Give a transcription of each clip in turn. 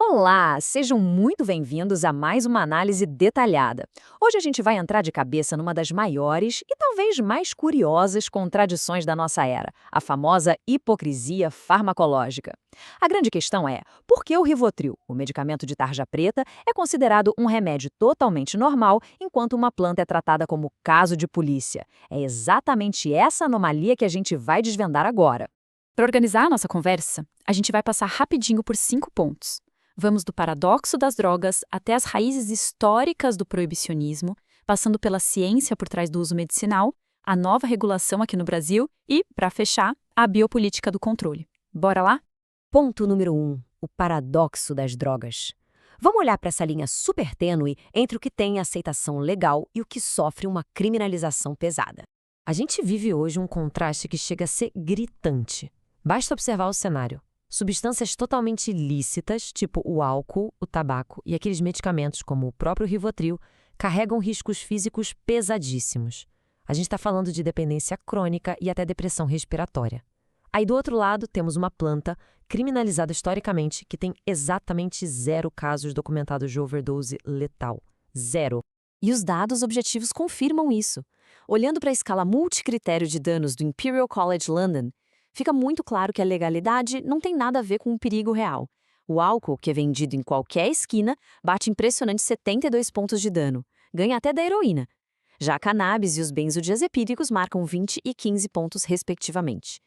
Olá, sejam muito bem-vindos a mais uma análise detalhada. Hoje a gente vai entrar de cabeça numa das maiores e talvez mais curiosas contradições da nossa era, a famosa hipocrisia farmacológica. A grande questão é, por que o Rivotril, o medicamento de tarja preta, é considerado um remédio totalmente normal, enquanto uma planta é tratada como caso de polícia? É exatamente essa anomalia que a gente vai desvendar agora. Para organizar a nossa conversa, a gente vai passar rapidinho por 5 pontos. Vamos do paradoxo das drogas até as raízes históricas do proibicionismo, passando pela ciência por trás do uso medicinal, a nova regulação aqui no Brasil e, para fechar, a biopolítica do controle. Bora lá? Ponto número 1. O paradoxo das drogas. Vamos olhar para essa linha super tênue entre o que tem aceitação legal e o que sofre uma criminalização pesada. A gente vive hoje um contraste que chega a ser gritante. Basta observar o cenário. Substâncias totalmente ilícitas, tipo o álcool, o tabaco e aqueles medicamentos como o próprio Rivotril, carregam riscos físicos pesadíssimos. A gente está falando de dependência crônica e até depressão respiratória. Aí do outro lado temos uma planta criminalizada historicamente que tem exatamente 0 casos documentados de overdose letal. 0. E os dados objetivos confirmam isso. Olhando para a escala multicritério de danos do Imperial College London, fica muito claro que a legalidade não tem nada a ver com um perigo real. O álcool, que é vendido em qualquer esquina, bate impressionantes 72 pontos de dano. Ganha até da heroína. Já a cannabis e os benzodiazepínicos marcam 20 e 15 pontos, respectivamente.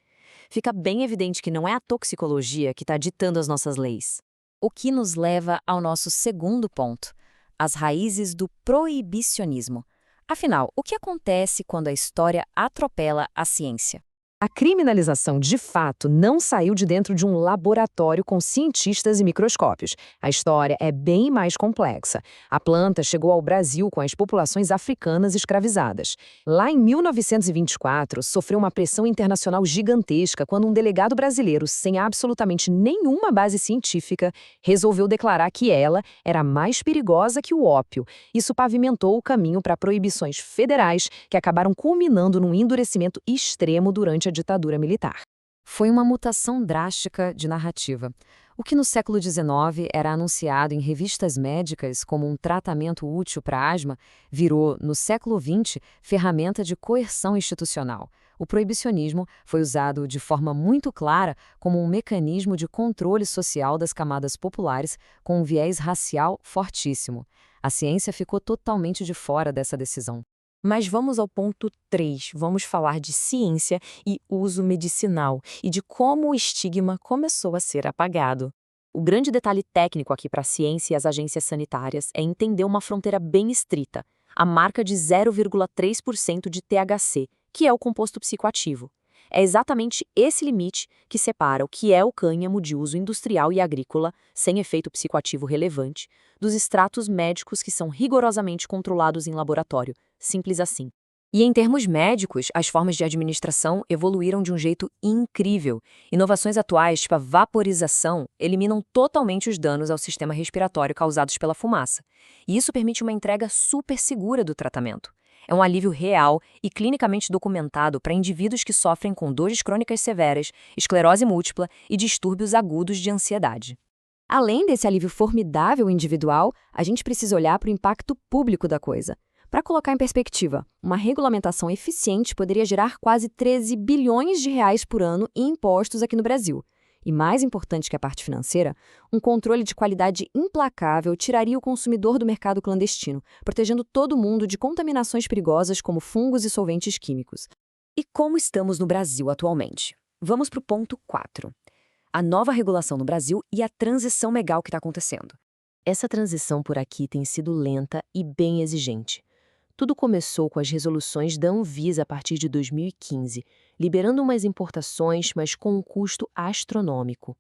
Fica bem evidente que não é a toxicologia que está ditando as nossas leis. O que nos leva ao nosso segundo ponto, as raízes do proibicionismo. Afinal, o que acontece quando a história atropela a ciência? A criminalização, de fato, não saiu de dentro de um laboratório com cientistas e microscópios. A história é bem mais complexa. A planta chegou ao Brasil com as populações africanas escravizadas. Lá em 1924, sofreu uma pressão internacional gigantesca quando um delegado brasileiro, sem absolutamente nenhuma base científica, resolveu declarar que ela era mais perigosa que o ópio. Isso pavimentou o caminho para proibições federais que acabaram culminando num endurecimento extremo durante a ditadura militar. Foi uma mutação drástica de narrativa. O que no século XIX era anunciado em revistas médicas como um tratamento útil para asma, virou, no século XX, ferramenta de coerção institucional. O proibicionismo foi usado de forma muito clara como um mecanismo de controle social das camadas populares com um viés racial fortíssimo. A ciência ficou totalmente de fora dessa decisão. Mas vamos ao ponto 3. Vamos falar de ciência e uso medicinal e de como o estigma começou a ser apagado. O grande detalhe técnico aqui para a ciência e as agências sanitárias é entender uma fronteira bem estrita, a marca de 0,3% de THC, que é o composto psicoativo. É exatamente esse limite que separa o que é o cânhamo de uso industrial e agrícola, sem efeito psicoativo relevante, dos extratos médicos que são rigorosamente controlados em laboratório. Simples assim. E em termos médicos, as formas de administração evoluíram de um jeito incrível. Inovações atuais, tipo a vaporização, eliminam totalmente os danos ao sistema respiratório causados pela fumaça. E isso permite uma entrega super segura do tratamento. É um alívio real e clinicamente documentado para indivíduos que sofrem com dores crônicas severas, esclerose múltipla e distúrbios agudos de ansiedade. Além desse alívio formidável individual, a gente precisa olhar para o impacto público da coisa. Para colocar em perspectiva, uma regulamentação eficiente poderia gerar quase 13 bilhões de reais por ano em impostos aqui no Brasil. E mais importante que a parte financeira, um controle de qualidade implacável tiraria o consumidor do mercado clandestino, protegendo todo mundo de contaminações perigosas como fungos e solventes químicos. E como estamos no Brasil atualmente? Vamos para o ponto 4. A nova regulação no Brasil e a transição legal que está acontecendo. Essa transição por aqui tem sido lenta e bem exigente. Tudo começou com as resoluções da Anvisa a partir de 2015, liberando umas importações, mas com um custo astronômico.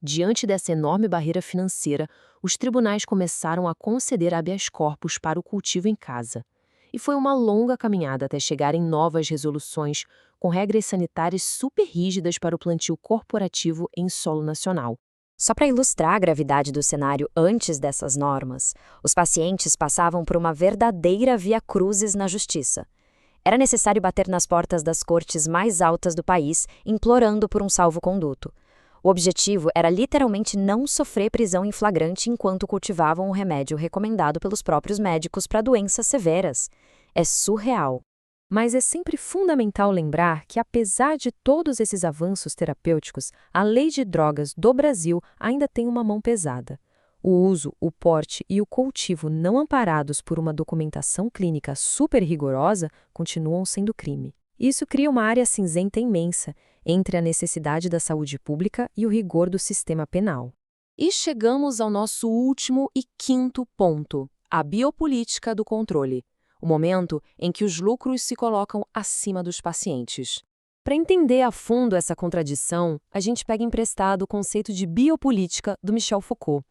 Diante dessa enorme barreira financeira, os tribunais começaram a conceder habeas corpus para o cultivo em casa. E foi uma longa caminhada até chegar em novas resoluções, com regras sanitárias super rígidas para o plantio corporativo em solo nacional. Só para ilustrar a gravidade do cenário antes dessas normas, os pacientes passavam por uma verdadeira via-crucis na justiça. Era necessário bater nas portas das cortes mais altas do país, implorando por um salvo-conduto. O objetivo era literalmente não sofrer prisão em flagrante enquanto cultivavam o remédio recomendado pelos próprios médicos para doenças severas. É surreal. Mas é sempre fundamental lembrar que, apesar de todos esses avanços terapêuticos, a lei de drogas do Brasil ainda tem uma mão pesada. O uso, o porte e o cultivo não amparados por uma documentação clínica super rigorosa continuam sendo crime. Isso cria uma área cinzenta imensa entre a necessidade da saúde pública e o rigor do sistema penal. E chegamos ao nosso último e quinto ponto: a biopolítica do controle. O momento em que os lucros se colocam acima dos pacientes. Para entender a fundo essa contradição, a gente pega emprestado o conceito de biopolítica do Michel Foucault.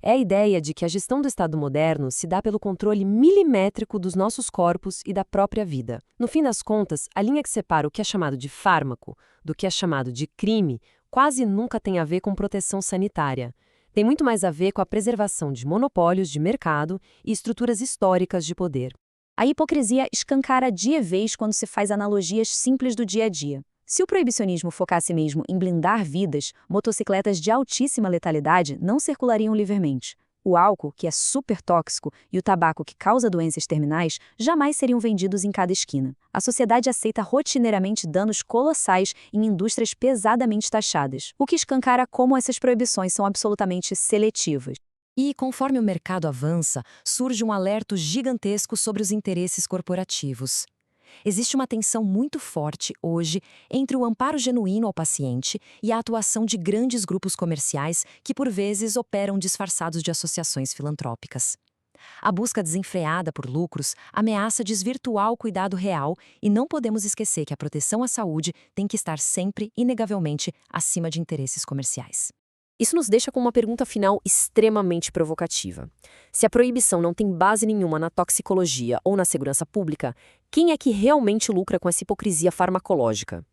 É a ideia de que a gestão do Estado moderno se dá pelo controle milimétrico dos nossos corpos e da própria vida. No fim das contas, a linha que separa o que é chamado de fármaco do que é chamado de crime quase nunca tem a ver com proteção sanitária. Tem muito mais a ver com a preservação de monopólios de mercado e estruturas históricas de poder. A hipocrisia escancara de vez quando se faz analogias simples do dia a dia. Se o proibicionismo focasse mesmo em blindar vidas, motocicletas de altíssima letalidade não circulariam livremente. O álcool, que é super tóxico, e o tabaco, que causa doenças terminais, jamais seriam vendidos em cada esquina. A sociedade aceita rotineiramente danos colossais em indústrias pesadamente taxadas, o que escancara como essas proibições são absolutamente seletivas. E, conforme o mercado avança, surge um alerta gigantesco sobre os interesses corporativos. Existe uma tensão muito forte, hoje, entre o amparo genuíno ao paciente e a atuação de grandes grupos comerciais que, por vezes, operam disfarçados de associações filantrópicas. A busca desenfreada por lucros ameaça desvirtuar o cuidado real e não podemos esquecer que a proteção à saúde tem que estar sempre, inegavelmente, acima de interesses comerciais. Isso nos deixa com uma pergunta final extremamente provocativa. Se a proibição não tem base nenhuma na toxicologia ou na segurança pública, quem é que realmente lucra com essa hipocrisia farmacológica?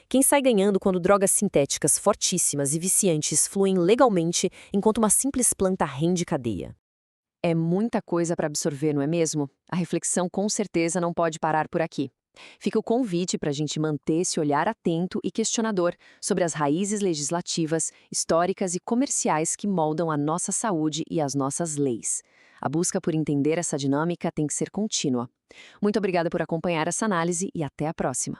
Quem sai ganhando quando drogas sintéticas fortíssimas e viciantes fluem legalmente enquanto uma simples planta rende cadeia? É muita coisa para absorver, não é mesmo? A reflexão com certeza não pode parar por aqui. Fica o convite para a gente manter esse olhar atento e questionador sobre as raízes legislativas, históricas e comerciais que moldam a nossa saúde e as nossas leis. A busca por entender essa dinâmica tem que ser contínua. Muito obrigada por acompanhar essa análise e até a próxima.